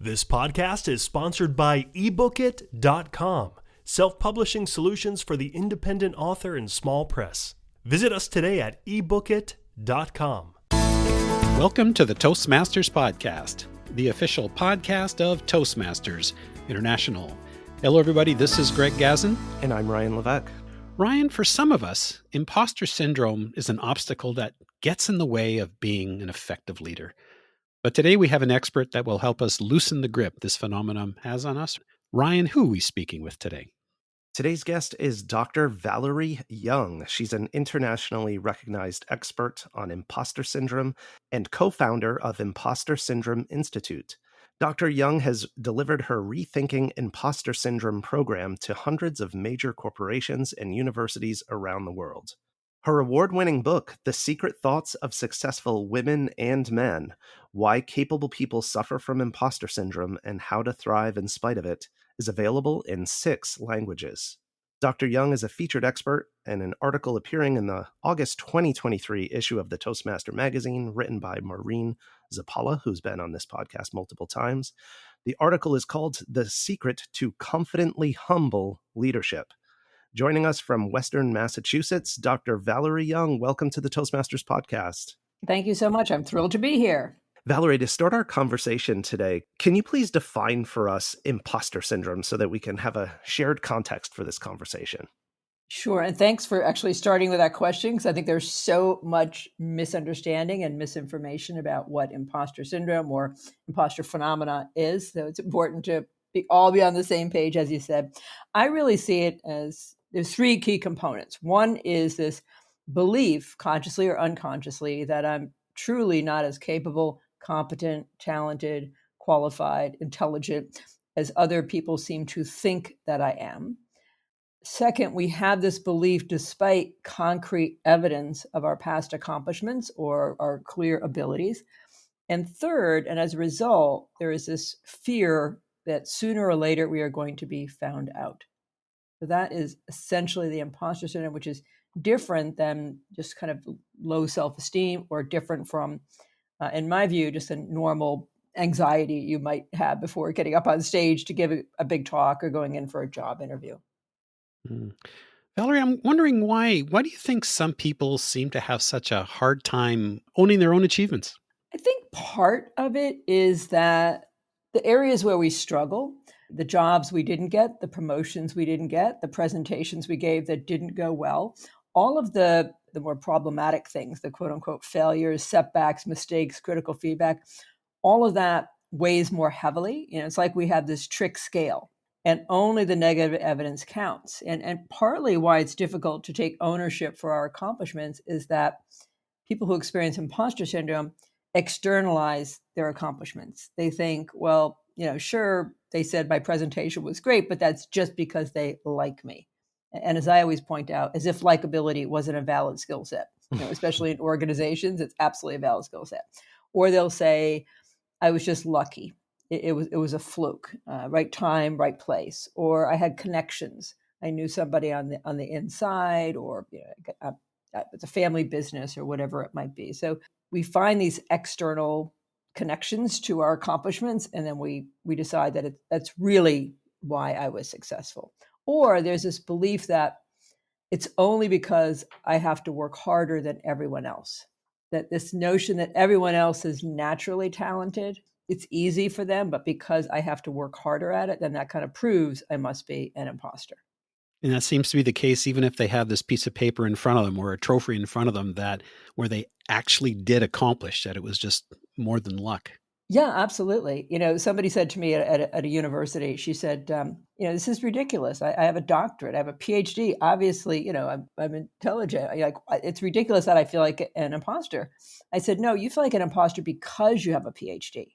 This podcast is sponsored by ebookit.com, self-publishing solutions for the independent author and small press. Visit us today at ebookit.com. Welcome to the Toastmasters Podcast, the official podcast of Toastmasters International. Hello, everybody. This is Greg Gazin. And I'm Ryan Levesque. Ryan, for some of us, imposter syndrome is an obstacle that gets in the way of being an effective leader. But today we have an expert that will help us loosen the grip this phenomenon has on us. Ryan, who are we speaking with today? Today's guest is Dr. Valerie Young. She's an internationally recognized expert on imposter syndrome and co-founder of Impostor Syndrome Institute. Dr. Young has delivered her Rethinking Impostor Syndrome program to hundreds of major corporations and universities around the world. Her award-winning book, The Secret Thoughts of Successful Women and Men, Why Capable People Suffer from Imposter Syndrome and How to Thrive in Spite of It, is available in 6 languages. Dr. Young is a featured expert, and an article appearing in the August 2023 issue of the Toastmaster magazine, written by Maureen Zappala, who's been on this podcast multiple times. The article is called The Secret to Confidently Humble Leadership. Joining us from Western Massachusetts, Dr. Valerie Young. Welcome to the Toastmasters podcast. Thank you so much. I'm thrilled to be here. Valerie, to start our conversation today, can you please define for us imposter syndrome so that we can have a shared context for this conversation? Sure. And thanks for actually starting with that question, because I think there's so much misunderstanding and misinformation about what imposter syndrome or imposter phenomena is. So it's important to all be on the same page, as you said. I really see it as there's 3 key components. One is this belief, consciously or unconsciously, that I'm truly not as capable, competent, talented, qualified, intelligent as other people seem to think that I am. Second, we have this belief despite concrete evidence of our past accomplishments or our clear abilities. And third, and as a result, there is this fear that sooner or later we are going to be found out. So that is essentially the imposter syndrome, which is different than just kind of low self-esteem or different from, in my view, just a normal anxiety you might have before getting up on stage to give a big talk or going in for a job interview. Valerie, I'm wondering why do you think some people seem to have such a hard time owning their own achievements? I think part of it is that the areas where we struggle, the jobs we didn't get, the promotions we didn't get, the presentations we gave that didn't go well, all of the more problematic things, the quote unquote failures, setbacks, mistakes, critical feedback, all of that weighs more heavily. It's like we have this trick scale and only the negative evidence counts. And partly why it's difficult to take ownership for our accomplishments is that people who experience imposter syndrome externalize their accomplishments. They think, well, sure, they said my presentation was great, but that's just because they like me. And as I always point out, as if likability wasn't a valid skill set, especially in organizations, it's absolutely a valid skill set. Or they'll say, I was just lucky. It was a fluke, right time, right place. Or I had connections. I knew somebody on the inside, or it's a family business or whatever it might be. So we find these external connections to our accomplishments, and then we decide that that's really why I was successful. Or there's this belief that it's only because I have to work harder than everyone else. That this notion that everyone else is naturally talented, it's easy for them, but because I have to work harder at it, then that kind of proves I must be an imposter. And that seems to be the case even if they have this piece of paper in front of them or a trophy in front of them where they actually did accomplish that. It was just more than luck. Yeah, absolutely. Somebody said to me at a university, she said, this is ridiculous. I have a doctorate. I have a PhD. Obviously, I'm intelligent. It's ridiculous that I feel like an imposter. I said, no, you feel like an imposter because you have a PhD.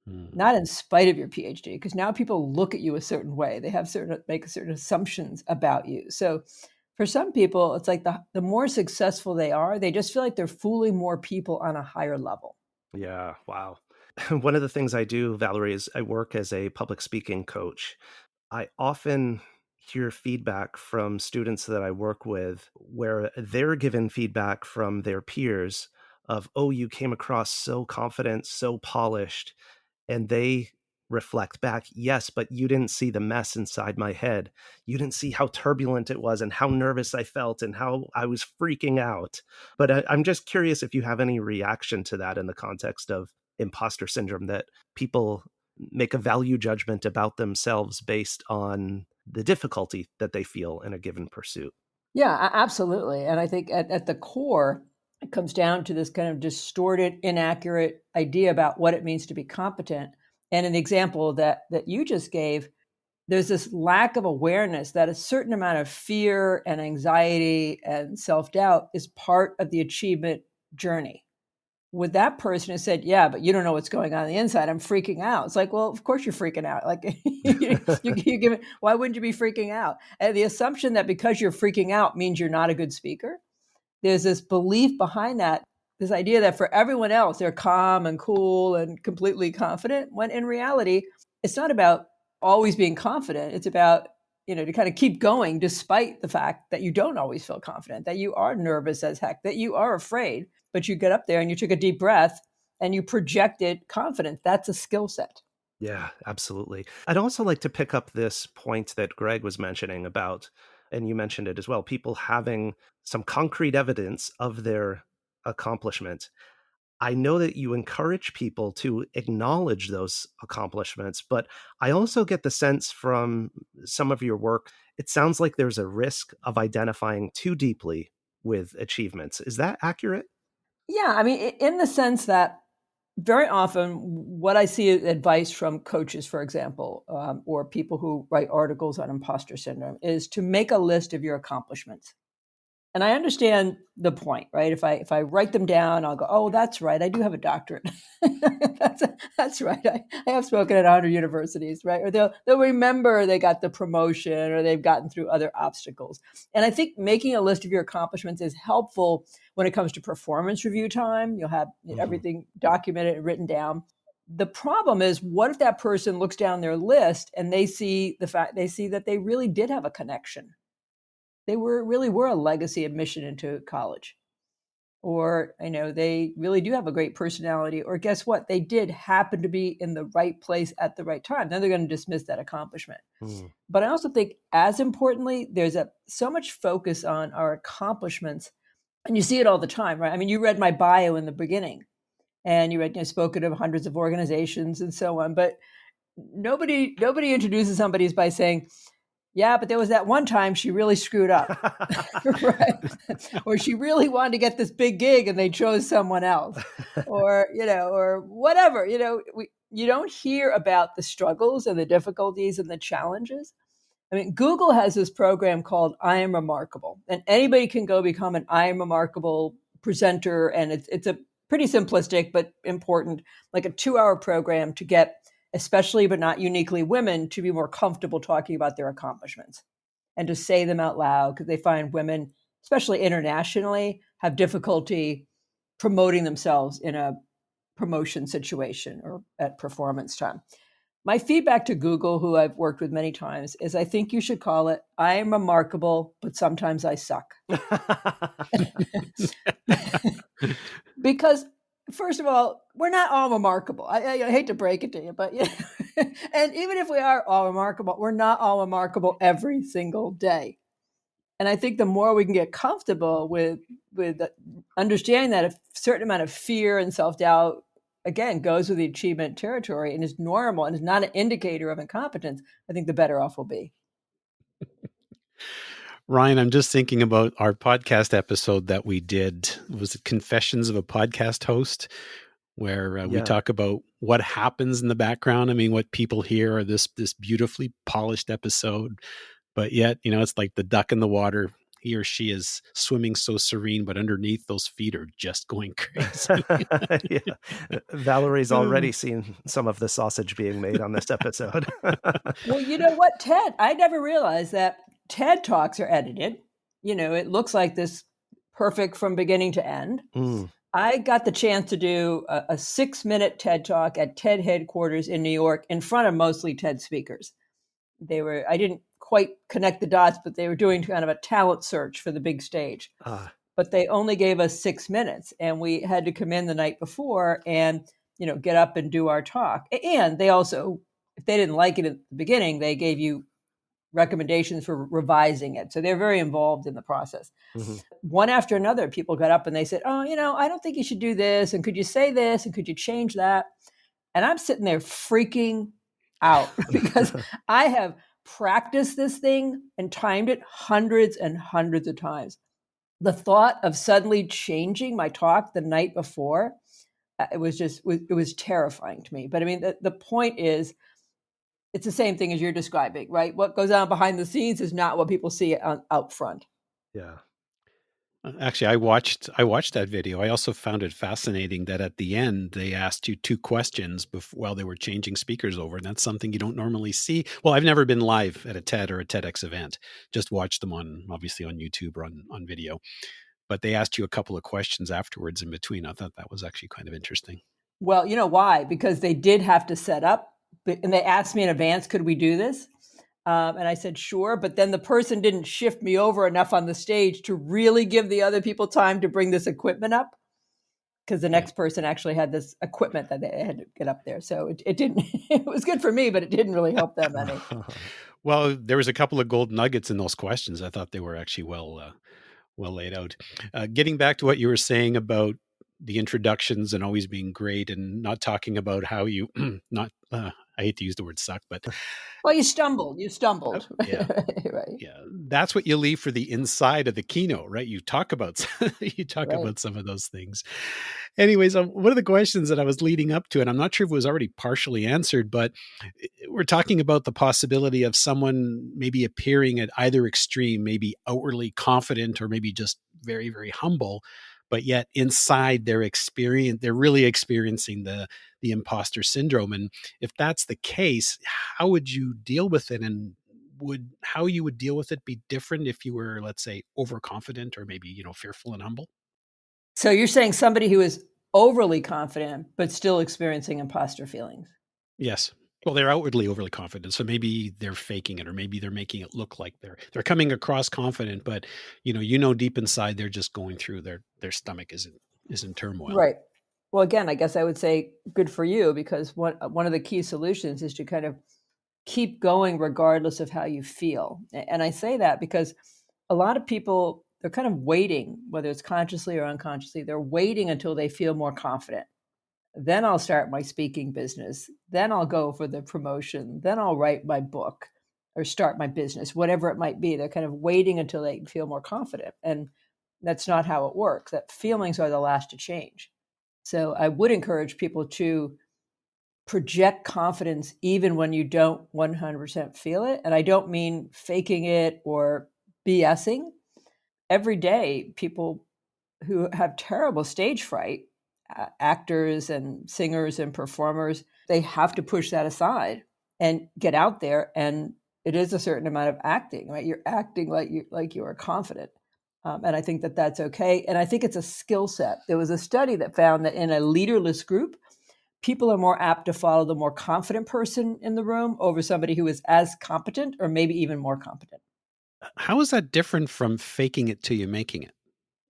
Not in spite of your PhD, because now people look at you a certain way. They make certain assumptions about you. So for some people, it's like the more successful they are, they just feel like they're fooling more people on a higher level. Yeah, wow. One of the things I do, Valerie, is I work as a public speaking coach. I often hear feedback from students that I work with where they're given feedback from their peers of, oh, you came across so confident, so polished. And they reflect back, yes, but you didn't see the mess inside my head. You didn't see how turbulent it was and how nervous I felt and how I was freaking out. But I'm just curious if you have any reaction to that in the context of imposter syndrome, that people make a value judgment about themselves based on the difficulty that they feel in a given pursuit. Yeah, absolutely. And I think at the core, it comes down to this kind of distorted, inaccurate idea about what it means to be competent. And an example that you just gave, there's this lack of awareness that a certain amount of fear and anxiety and self-doubt is part of the achievement journey. Would that person have said, yeah, but you don't know what's going on the inside, I'm freaking out. It's like, well, of course you're freaking out. Like, you give it, why wouldn't you be freaking out? And the assumption that because you're freaking out means you're not a good speaker. There's this belief behind that, this idea that for everyone else, they're calm and cool and completely confident, when in reality, it's not about always being confident. It's about, to kind of keep going despite the fact that you don't always feel confident, that you are nervous as heck, that you are afraid, but you get up there and you took a deep breath and you projected confidence. That's a skill set. Yeah, absolutely. I'd also like to pick up this point that Greg was mentioning about, and you mentioned it as well, people having some concrete evidence of their accomplishment. I know that you encourage people to acknowledge those accomplishments, but I also get the sense from some of your work, it sounds like there's a risk of identifying too deeply with achievements. Is that accurate? Yeah, I mean, in the sense that very often what I see advice from coaches, for example, or people who write articles on imposter syndrome, is to make a list of your accomplishments. And I understand the point, right? If I write them down, I'll go, oh, that's right, I do have a doctorate. that's right. I have spoken at 100 universities, right? Or they'll remember they got the promotion or they've gotten through other obstacles. And I think making a list of your accomplishments is helpful when it comes to performance review time. You'll have everything documented and written down. The problem is, what if that person looks down their list and they see that they really did have a connection? They really were a legacy admission into college. Or, they really do have a great personality. Or guess what? They did happen to be in the right place at the right time. Then they're going to dismiss that accomplishment. But I also think, as importantly, there's so much focus on our accomplishments. And you see it all the time, right? I mean, you read my bio in the beginning. And you read, spoken to hundreds of organizations and so on. But nobody introduces somebody by saying, yeah, but there was that one time she really screwed up, right? Or she really wanted to get this big gig and they chose someone else, or whatever. You don't hear about the struggles and the difficulties and the challenges. I mean, Google has this program called I Am Remarkable, and anybody can go become an I Am Remarkable presenter, and it's a pretty simplistic but important, like a 2-hour program to get, especially but not uniquely women, to be more comfortable talking about their accomplishments and to say them out loud, because they find women, especially internationally, have difficulty promoting themselves in a promotion situation or at performance time. My feedback to Google, who I've worked with many times, is I think you should call it, I am remarkable, but sometimes I suck. Because first of all, we're not all remarkable. I hate to break it to you, but and even if we are all remarkable, we're not all remarkable every single day. And I think the more we can get comfortable with understanding that a certain amount of fear and self-doubt, again, goes with the achievement territory and is normal and is not an indicator of incompetence, I think the better off we'll be. Ryan, I'm just thinking about our podcast episode that we did. Was it Confessions of a Podcast Host? Where we talk about what happens in the background. I mean, what people hear are this beautifully polished episode, but yet, it's like the duck in the water. He or she is swimming so serene, but underneath those feet are just going crazy. Yeah. Valerie's already seen some of the sausage being made on this episode. Well, you know what, Ted? I never realized that TED Talks are edited. It looks like this perfect from beginning to end. I got the chance to do a 6-minute TED Talk at TED headquarters in New York in front of mostly TED speakers. I didn't quite connect the dots, but they were doing kind of a talent search for the big stage. But they only gave us 6 minutes, and we had to come in the night before and, get up and do our talk. And they also if they didn't like it at the beginning, they gave you recommendations for revising it. So they're very involved in the process. Mm-hmm. One after another, people got up and they said, oh, I don't think you should do this. And could you say this? And could you change that? And I'm sitting there freaking out because I have practiced this thing and timed it hundreds and hundreds of times. The thought of suddenly changing my talk the night before, it was terrifying to me. But I mean, the point is, it's the same thing as you're describing, right? What goes on behind the scenes is not what people see out front. Yeah. Actually, I watched that video. I also found it fascinating that at the end they asked you two questions while they were changing speakers over, and that's something you don't normally see. Well, I've never been live at a TED or a TEDx event; just watched them obviously on YouTube or on video. But they asked you a couple of questions afterwards in between. I thought that was actually kind of interesting. Well, you know why? Because they did have to set up, and they asked me in advance, could we do this? And I said, sure. But then the person didn't shift me over enough on the stage to really give the other people time to bring this equipment up. Because the next person actually had this equipment that they had to get up there. So it didn't, it was good for me, but it didn't really help them any. Well, there was a couple of gold nuggets in those questions. I thought they were actually well laid out. Getting back to what you were saying about the introductions and always being great and not talking about how you I hate to use the word suck, but well, you stumbled. Yeah. Right. Yeah. That's what you leave for the inside of the keynote, right? You talk about about some of those things. Anyways, one of the questions that I was leading up to, and I'm not sure if it was already partially answered, but we're talking about the possibility of someone maybe appearing at either extreme, maybe outwardly confident or maybe just very, very humble, but yet inside they're really experiencing the imposter syndrome. And if that's the case, how would you deal with it? And how you would deal with it be different if you were, let's say, overconfident or maybe, fearful and humble? So you're saying somebody who is overly confident, but still experiencing imposter feelings? Yes. Well, they're outwardly overly confident, so maybe they're faking it, or maybe they're making it look like they're coming across confident, but deep inside they're just going through their stomach is in turmoil. Right. Well, again, I guess I would say good for you, because one of the key solutions is to kind of keep going regardless of how you feel. And I say that because a lot of people, they're kind of waiting, whether it's consciously or unconsciously, they're waiting until they feel more confident. Then I'll start my speaking business. Then I'll go for the promotion. Then I'll write my book or start my business, whatever it might be. They're kind of waiting until they feel more confident. And that's not how it works. That feelings are the last to change. So I would encourage people to project confidence even when you don't 100% feel it. And I don't mean faking it or BSing. Every day, people who have terrible stage fright, actors and singers and performers, they have to push that aside and get out there. And it is a certain amount of acting, right? You're acting like you are confident. And I think that that's okay. And I think it's a skill set. There was a study that found that in a leaderless group, people are more apt to follow the more confident person in the room over somebody who is as competent or maybe even more competent. How is that different from faking it till you making it?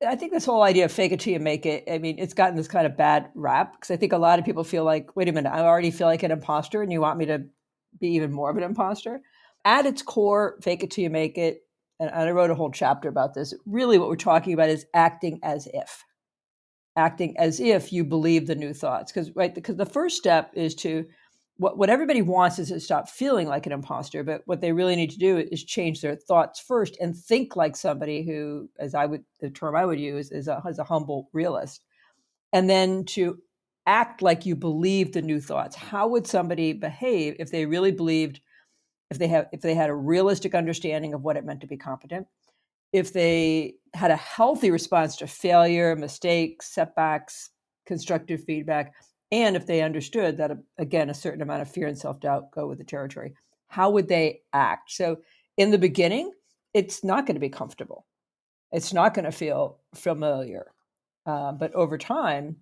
I think this whole idea of fake it till you make it, I mean, it's gotten this kind of bad rap because I think a lot of people feel like, wait a minute, I already feel like an imposter and you want me to be even more of an imposter. At its core, fake it till you make it. And I wrote a whole chapter about this. Really what we're talking about is acting as if you believe the new thoughts. Because the first step is to, what everybody wants is to stop feeling like an imposter, but what they really need to do is change their thoughts first and think like somebody who, the term I would use is a humble realist. And then to act like you believe the new thoughts. How would somebody behave if they really believed, if they had a realistic understanding of what it meant to be competent, if they had a healthy response to failure, mistakes, setbacks, constructive feedback, and if they understood that, again, a certain amount of fear and self-doubt go with the territory, how would they act? So in the beginning, it's not going to be comfortable. It's not going to feel familiar. But over time,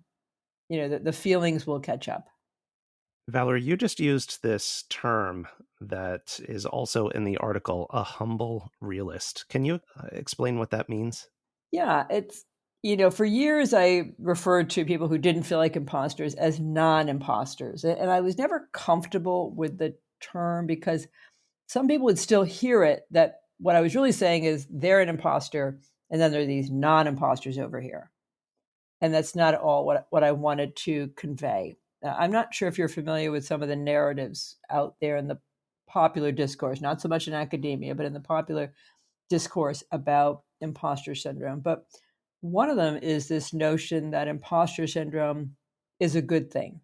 the feelings will catch up. Valerie, you just used this term that is also in the article, a humble realist. Can you explain what that means? Yeah, it's, for years I referred to people who didn't feel like imposters as non-imposters. And I was never comfortable with the term because some people would still hear it, that what I was really saying is they're an imposter and then there are these non-imposters over here. And that's not at all what I wanted to convey. I'm not sure if you're familiar with some of the narratives out there in the popular discourse, not so much in academia, but in the popular discourse about imposter syndrome. But one of them is this notion that imposter syndrome is a good thing.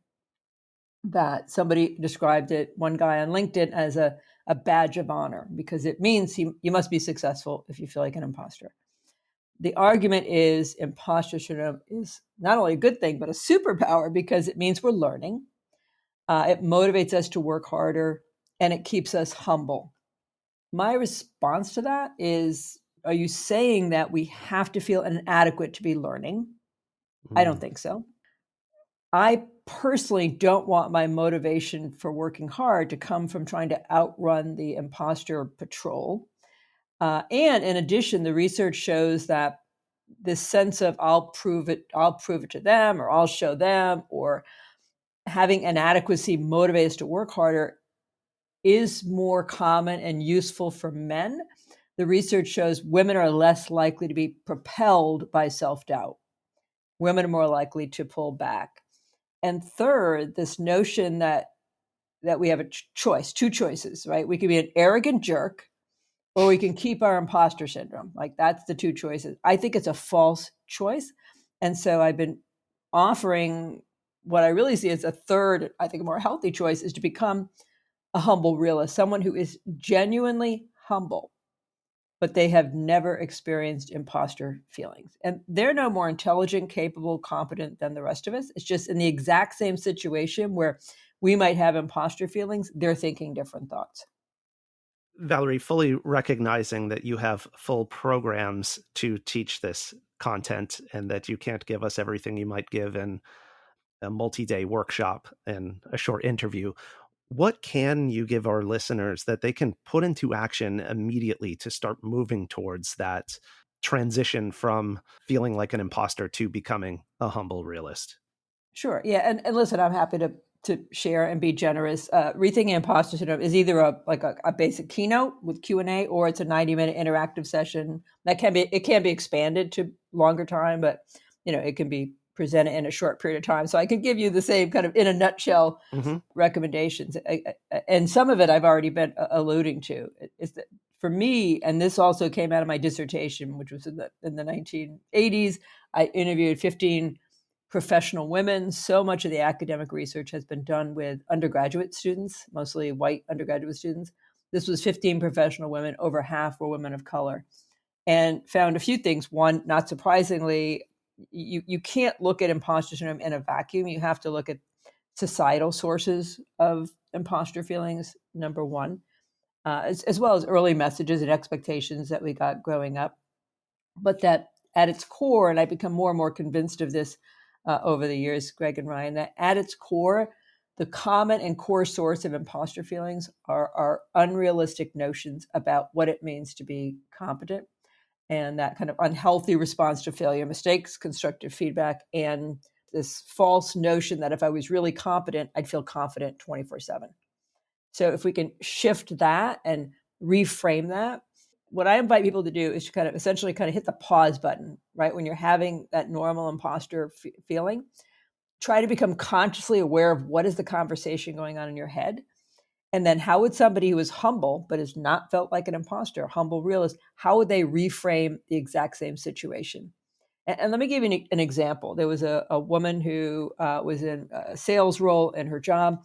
That somebody described it, one guy on LinkedIn, as a badge of honor because it means you must be successful if you feel like an imposter. The argument is imposter syndrome is not only a good thing, but a superpower because it means we're learning. It motivates us to work harder and it keeps us humble. My response to that is, are you saying that we have to feel inadequate to be learning? I don't think so. I personally don't want my motivation for working hard to come from trying to outrun the imposter patrol. And in addition, the research shows that this sense of I'll prove it to them, or I'll show them, or having inadequacy motivate us to work harder is more common and useful for men. The research shows women are less likely to be propelled by self-doubt. Women are more likely to pull back. And third, this notion that we have a choice, two choices, right? We could be an arrogant jerk or we can keep our imposter syndrome. Like that's the two choices. I think it's a false choice. And so I've been offering what I really see as a third, I think a more healthy choice is to become a humble realist, someone who is genuinely humble, but they have never experienced imposter feelings. And they're no more intelligent, capable, competent than the rest of us. It's just in the exact same situation where we might have imposter feelings, they're thinking different thoughts. Valerie, fully recognizing that you have full programs to teach this content and that you can't give us everything you might give in a multi-day workshop and a short interview, what can you give our listeners that they can put into action immediately to start moving towards that transition from feeling like an imposter to becoming a humble realist? Sure. Yeah. And listen, I'm happy to share and be generous. Rethinking Impostor Syndrome is either a basic keynote with Q&A, or it's a 90-minute interactive session that can be expanded to longer time, but it can be presented in a short period of time. So I could give you the same kind of in a nutshell recommendations. And some of it I've already been alluding to. Is that for me, and this also came out of my dissertation, which was in the 1980s, I interviewed 15 professional women. So much of the academic research has been done with undergraduate students, mostly white undergraduate students. This was 15 professional women, over half were women of color, and found a few things. One, not surprisingly, you can't look at imposter syndrome in a vacuum. You have to look at societal sources of imposter feelings, number one, as well as early messages and expectations that we got growing up. But that at its core, and I become more and more convinced of this over the years, Greg and Ryan, that at its core, the common and core source of imposter feelings are unrealistic notions about what it means to be competent, and that kind of unhealthy response to failure, mistakes, constructive feedback, and this false notion that if I was really competent, I'd feel confident 24/7. So if we can shift that and reframe that, what I invite people to do is to kind of essentially hit the pause button, right? When you're having that normal imposter feeling, try to become consciously aware of what is the conversation going on in your head. And then how would somebody who is humble, but has not felt like an imposter, a humble realist, how would they reframe the exact same situation? And let me give you an example. There was a woman who was in a sales role in her job.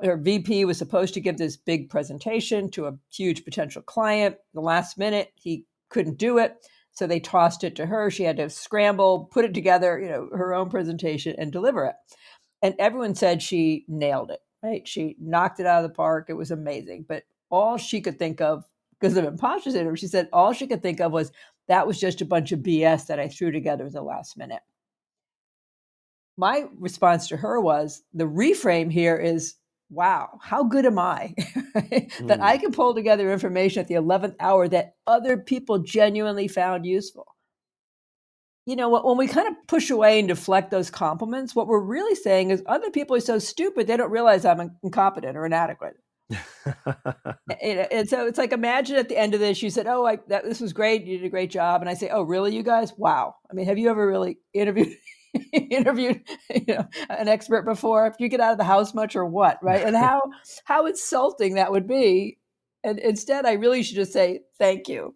Her VP was supposed to give this big presentation to a huge potential client. The last minute, he couldn't do it. So they tossed it to her. She had to scramble, put it together, her own presentation and deliver it. And everyone said she nailed it, right? She knocked it out of the park. It was amazing. But all she could think of, because of imposter syndrome, she said all she could think of was, that was just a bunch of BS that I threw together at the last minute. My response to her was, the reframe here is, wow, how good am I that I can pull together information at the 11th hour that other people genuinely found useful. When we kind of push away and deflect those compliments, what we're really saying is other people are so stupid, they don't realize I'm incompetent or inadequate. And so it's like, imagine at the end of this, you said, "Oh, this was great. You did a great job." And I say, "Oh, really, you guys? Wow. I mean, have you ever really interviewed interviewed an expert before? If you get out of the house much or what, right? And how insulting that would be. And instead, I really should just say thank you."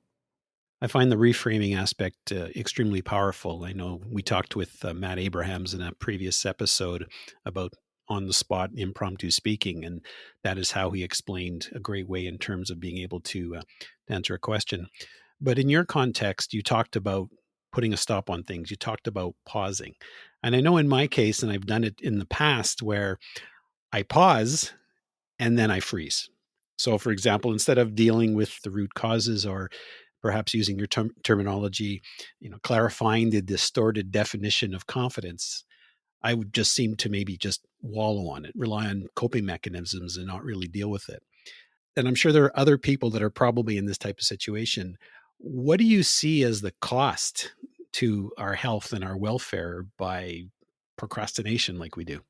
I find the reframing aspect extremely powerful. I know we talked with Matt Abrahams in a previous episode about on the spot impromptu speaking, and that is how he explained a great way in terms of being able to answer a question. But in your context, you talked about putting a stop on things. You talked about pausing. And I know in my case, and I've done it in the past, where I pause and then I freeze. So, for example, instead of dealing with the root causes or perhaps using your terminology, clarifying the distorted definition of confidence, I would just seem to maybe just wallow on it, rely on coping mechanisms and not really deal with it. And I'm sure there are other people that are probably in this type of situation. What do you see as the cost to our health and our welfare by procrastination like we do?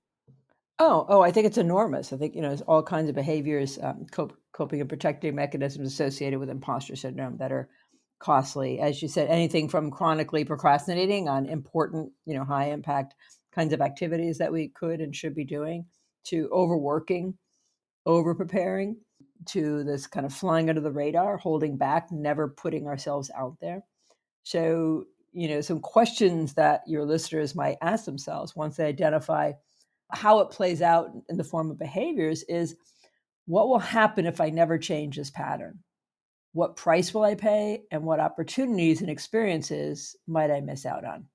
Oh, I think it's enormous. I think, there's all kinds of behaviors, coping and protecting mechanisms associated with imposter syndrome that are costly. As you said, anything from chronically procrastinating on important, high impact kinds of activities that we could and should be doing, to overworking, over preparing, to this kind of flying under the radar, holding back, never putting ourselves out there. So, some questions that your listeners might ask themselves once they identify how it plays out in the form of behaviors is, what will happen if I never change this pattern? What price will I pay? And what opportunities and experiences might I miss out on?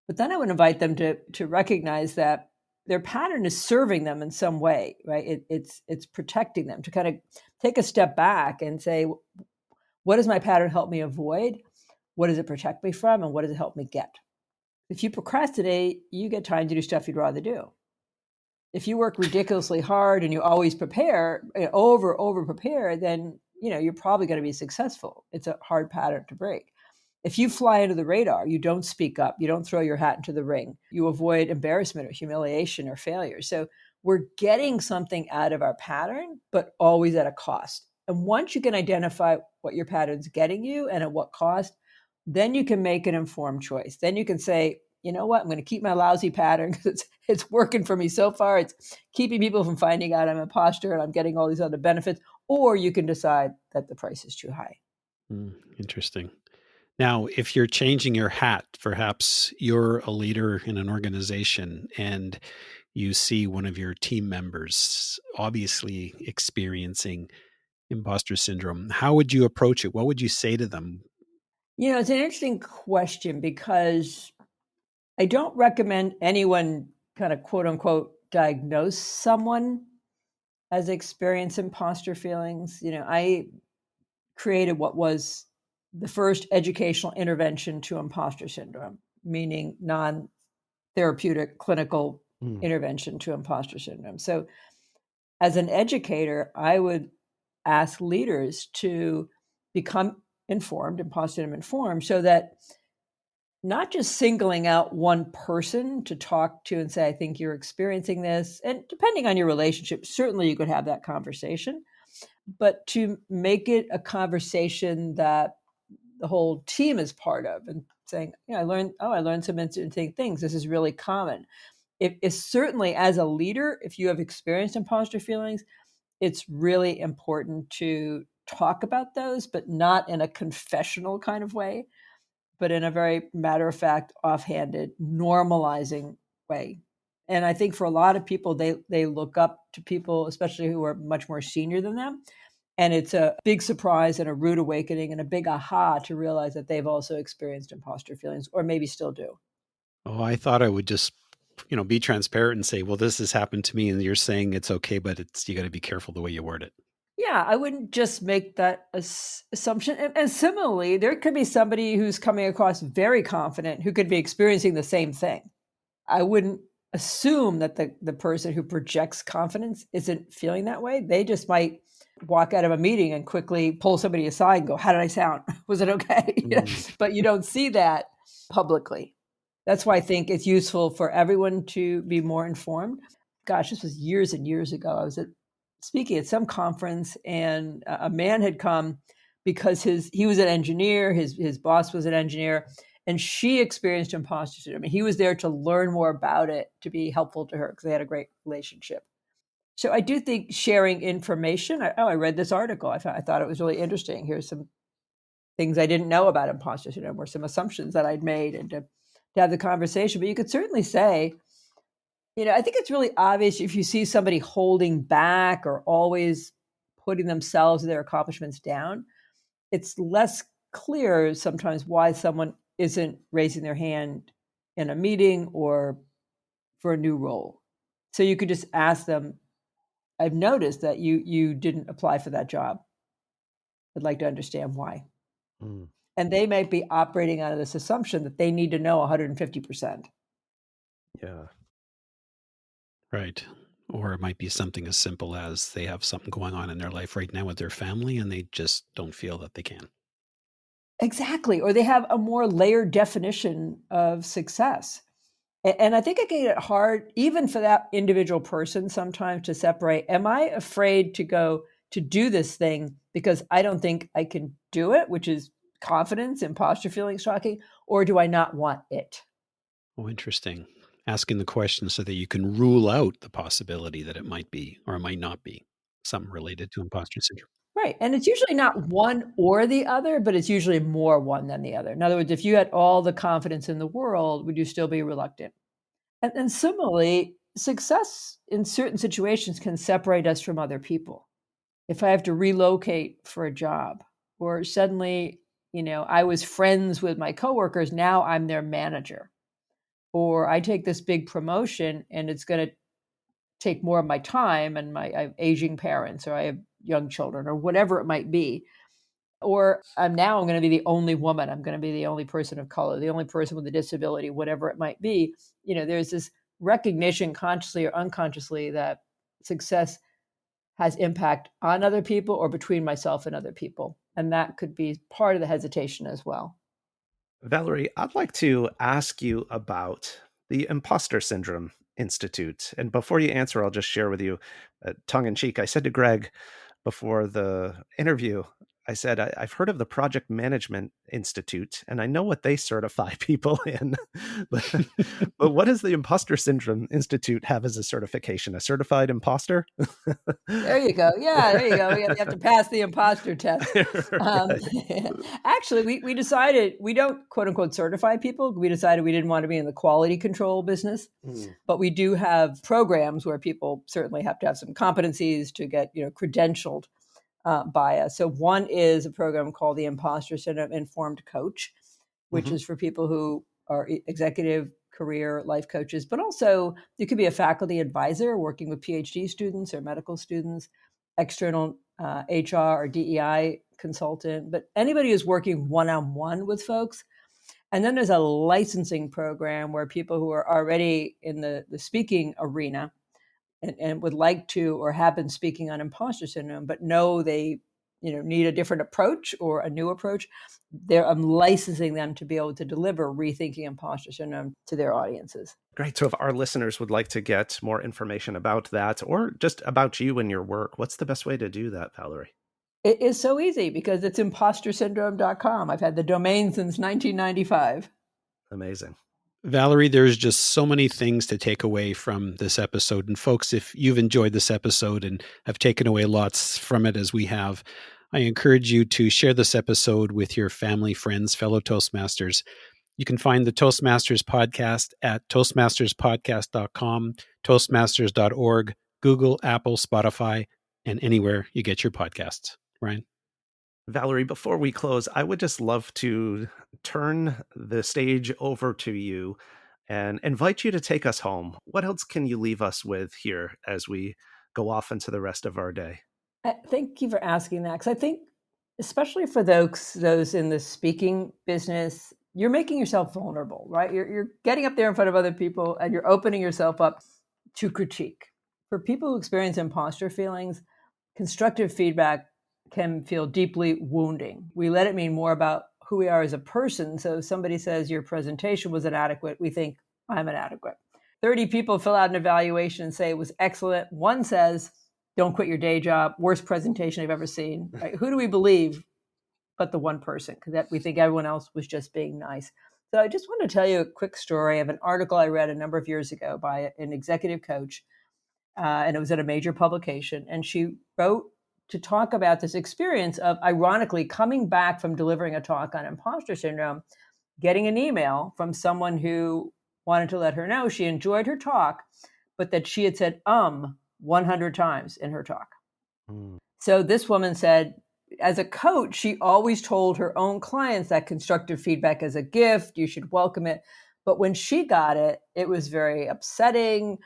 But then I would invite them to recognize that their pattern is serving them in some way, right? It's protecting them, to kind of take a step back and say, what does my pattern help me avoid? What does it protect me from? And what does it help me get? If you procrastinate, you get time to do stuff you'd rather do. If you work ridiculously hard and you always prepare, over prepare, then you're probably going to be successful. It's a hard pattern to break. If you fly under the radar, you don't speak up, you don't throw your hat into the ring, you avoid embarrassment or humiliation or failure. So we're getting something out of our pattern, but always at a cost. And once you can identify what your pattern's getting you and at what cost, then you can make an informed choice. Then you can say, you know what, I'm going to keep my lousy pattern because it's working for me so far. It's keeping people from finding out I'm an imposter and I'm getting all these other benefits. Or you can decide that the price is too high. Interesting. Now, if you're changing your hat, perhaps you're a leader in an organization and you see one of your team members obviously experiencing imposter syndrome, how would you approach it? What would you say to them? It's an interesting question, because I don't recommend anyone kind of quote unquote diagnose someone as experiencing imposter feelings. I created what was the first educational intervention to imposter syndrome, meaning non-therapeutic clinical intervention to imposter syndrome. So as an educator, I would ask leaders to become informed, imposter syndrome informed, so that not just singling out one person to talk to and say, I think you're experiencing this. And depending on your relationship, certainly you could have that conversation, but to make it a conversation that the whole team is part of, and saying, I learned some interesting things. This is really common. It's certainly, as a leader, if you have experienced imposter feelings, it's really important to talk about those, but not in a confessional kind of way, but in a very matter of fact, offhanded, normalizing way. And I think for a lot of people, they look up to people, especially who are much more senior than them. And it's a big surprise and a rude awakening and a big aha to realize that they've also experienced imposter feelings, or maybe still do. Oh, I thought I would just, be transparent and say, well, this has happened to me. And you're saying it's okay, but you got to be careful the way you word it. Yeah, I wouldn't just make that assumption. And similarly, there could be somebody who's coming across very confident who could be experiencing the same thing. I wouldn't assume that the person who projects confidence isn't feeling that way. They just might walk out of a meeting and quickly pull somebody aside and go, how did I sound? Was it okay? But you don't see that publicly. That's why I think it's useful for everyone to be more informed. Gosh, this was years and years ago. I was at speaking at some conference, and a man had come because he was an engineer, his boss was an engineer, and she experienced imposter syndrome. He was there to learn more about it, to be helpful to her because they had a great relationship. So I do think sharing information. I read this article. I thought it was really interesting. Here's some things I didn't know about imposter syndrome, or some assumptions that I'd made, and to have the conversation. But you could certainly say, I think it's really obvious if you see somebody holding back or always putting themselves and their accomplishments down. It's less clear sometimes why someone isn't raising their hand in a meeting or for a new role. So you could just ask them, I've noticed that you didn't apply for that job. I'd like to understand why. Mm. And they might be operating out of this assumption that they need to know 150%. Yeah. Right. Or it might be something as simple as they have something going on in their life right now with their family and they just don't feel that they can. Exactly. Or they have a more layered definition of success. And I think it can get hard, even for that individual person, sometimes to separate. Am I afraid to go to do this thing because I don't think I can do it, which is confidence, imposter feeling shocking, or do I not want it? Oh, interesting. Asking the question so that you can rule out the possibility that it might be or it might not be something related to imposter syndrome. Right. And it's usually not one or the other, but it's usually more one than the other. In other words, if you had all the confidence in the world, would you still be reluctant? And similarly, success in certain situations can separate us from other people. If I have to relocate for a job, or suddenly, I was friends with my coworkers, now I'm their manager, or I take this big promotion and it's going to take more of my time, and I have aging parents, or I have young children, or whatever it might be. Or I'm going to be the only woman. I'm going to be the only person of color, the only person with a disability, whatever it might be. There's this recognition, consciously or unconsciously, that success has impact on other people or between myself and other people. And that could be part of the hesitation as well. Valerie, I'd like to ask you about the Impostor Syndrome Institute. And before you answer, I'll just share with you, tongue in cheek, I said to Greg before the interview, I said, I've heard of the Project Management Institute, and I know what they certify people in. but what does the Imposter Syndrome Institute have as a certification? A certified imposter? There you go. Yeah, there you go. You have to pass the imposter test. Actually, we decided we don't, quote unquote, certify people. We decided we didn't want to be in the quality control business. But we do have programs where people certainly have to have some competencies to get credentialed by us. So one is a program called the Impostor Syndrome Informed Coach, which is for people who are executive, career, life coaches, but also you could be a faculty advisor working with PhD students or medical students, external HR or DEI consultant, but anybody who's working one-on-one with folks. And then there's a licensing program where people who are already in the speaking arena and would like to or have been speaking on imposter syndrome, but know they need a different approach or a new approach. I'm licensing them to be able to deliver Rethinking Impostor Syndrome to their audiences. Great. So if our listeners would like to get more information about that or just about you and your work, what's the best way to do that, Valerie? It is so easy because it's impostorsyndrome.com. I've had the domain since 1995. Amazing. Valerie, there's just so many things to take away from this episode. And folks, if you've enjoyed this episode and have taken away lots from it as we have, I encourage you to share this episode with your family, friends, fellow Toastmasters. You can find the Toastmasters podcast at toastmasterspodcast.com, toastmasters.org, Google, Apple, Spotify, and anywhere you get your podcasts. Ryan? Valerie, before we close, I would just love to turn the stage over to you and invite you to take us home. What else can you leave us with here as we go off into the rest of our day? Thank you for asking that, because I think, especially for those in the speaking business, you're making yourself vulnerable, right? You're getting up there in front of other people and you're opening yourself up to critique. For people who experience imposter feelings, constructive feedback can feel deeply wounding. We let it mean more about who we are as a person. So if somebody says your presentation was inadequate, we think I'm inadequate. 30 people fill out an evaluation and say it was excellent. One says don't quit your day job, worst presentation I've ever seen. Right? Who do we believe but the one person? Because we think everyone else was just being nice. So I just want to tell you a quick story of an article I read a number of years ago by an executive coach, and it was at a major publication. And she wrote to talk about this experience of, ironically, coming back from delivering a talk on imposter syndrome, getting an email from someone who wanted to let her know she enjoyed her talk, but that she had said 100 times in her talk. So this woman said, as a coach, she always told her own clients that constructive feedback is a gift, you should welcome it. But when she got it, it was very upsetting.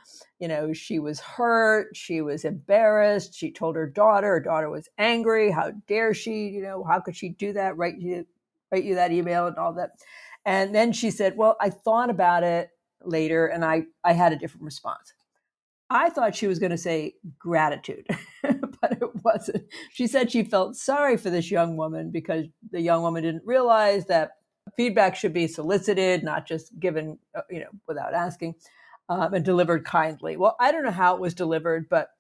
She was hurt. She was embarrassed. She told her daughter was angry. How dare she, how could she do that? Write you that email and all that. And then she said, well, I thought about it later and I had a different response. I thought she was going to say gratitude, but it wasn't. She said she felt sorry for this young woman because the young woman didn't realize that feedback should be solicited, not just given, without asking, and delivered kindly. Well, I don't know how it was delivered, but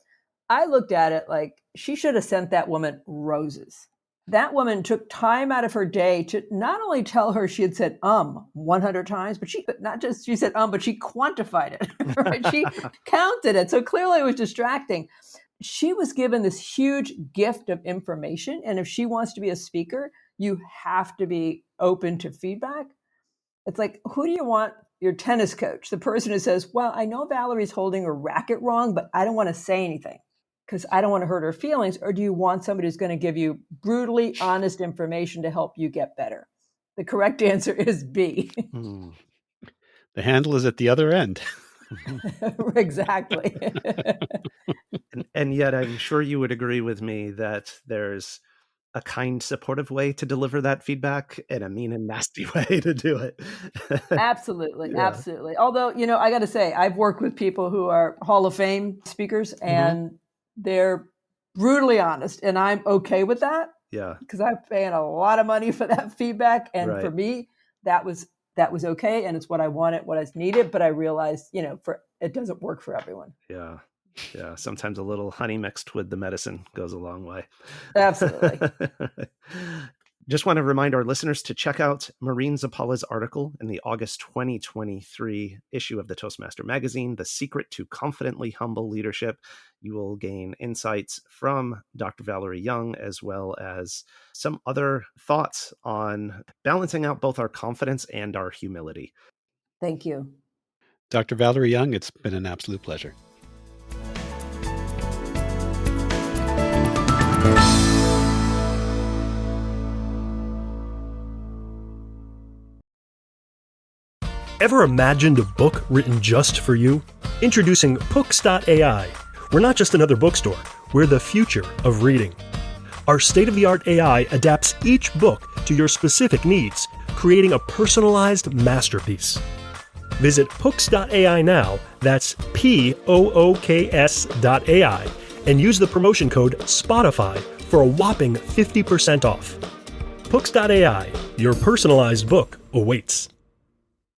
I looked at it like she should have sent that woman roses. That woman took time out of her day to not only tell her she had said 100 times, but she said but she quantified it, right? She counted it. So clearly it was distracting. She was given this huge gift of information. And if she wants to be a speaker, you have to be open to feedback. It's like, who do you want? Your tennis coach, the person who says, well, I know Valerie's holding her racket wrong, but I don't want to say anything because I don't want to hurt her feelings? Or do you want somebody who's going to give you brutally honest information to help you get better? The correct answer is B. The handle is at the other end. Exactly. And yet I'm sure you would agree with me that there's a kind, supportive way to deliver that feedback and a mean and nasty way to do it. Absolutely. Yeah. Absolutely. Although, I got to say, I've worked with people who are Hall of Fame speakers and they're brutally honest, and I'm okay with that. Yeah. Because I'm paying a lot of money for that feedback. And for me, that was okay. And it's what I wanted, what I needed. But I realized, it doesn't work for everyone. Yeah. Yeah. Sometimes a little honey mixed with the medicine goes a long way. Absolutely. Just want to remind our listeners to check out Maureen Zappala's article in the August 2023 issue of the Toastmaster magazine, The Secret to Confidently Humble Leadership. You will gain insights from Dr. Valerie Young, as well as some other thoughts on balancing out both our confidence and our humility. Thank you. Dr. Valerie Young, it's been an absolute pleasure. Ever imagined a book written just for you? Introducing Books.ai. We're not just another bookstore, we're the future of reading. Our state-of-the-art AI adapts each book to your specific needs, creating a personalized masterpiece. Visit Books.ai now, that's POOKS.ai, and use the promotion code SPOTIFY for a whopping 50% off. Books.ai, your personalized book awaits.